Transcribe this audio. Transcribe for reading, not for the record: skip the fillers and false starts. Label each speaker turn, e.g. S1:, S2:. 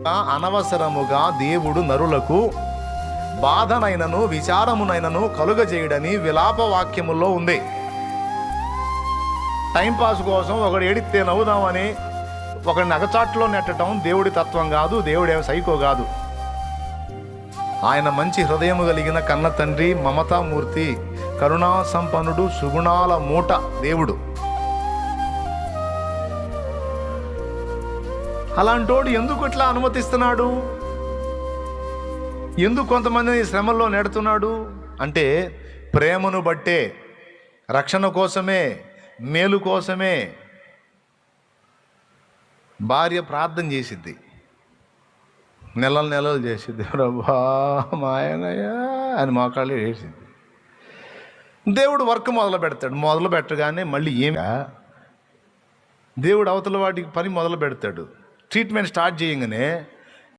S1: అనవసరముగా దేవుడు నరులకు బాధనైనను విచారమునైనను కలుగజేయడని విలాప వాక్యముల్లో ఉంది. టైంపాస్ కోసం ఒకడు ఏడిస్తే నవ్వుదామని ఒకడిని అగచాట్లో నెట్టడం దేవుడి తత్వం కాదు. దేవుడేం సైకో కాదు. ఆయన మంచి హృదయము కలిగిన కన్న తండ్రి, మమతామూర్తి, కరుణా సంపన్నుడు, సుగుణాల మూట దేవుడు. అలాంటోడు ఎందుకు ఇట్లా అనుమతిస్తున్నాడు? ఎందుకు కొంతమందిని శ్రమల్లో నెడుతున్నాడు అంటే ప్రేమను బట్టే, రక్షణ కోసమే, మేలు కోసమే. భార్య ప్రార్థన చేసిద్ది, నెలలు చేసిద్ది, ప్రభా మాయనయ్యా అని మోకాళ్ళు వేసిద్ది. దేవుడు వర్క్ మొదలు పెట్టగానే మళ్ళీ దేవుడు అవతల వాటికి పని మొదలు పెడతాడు. ట్రీట్మెంట్ స్టార్ట్ చేయగానే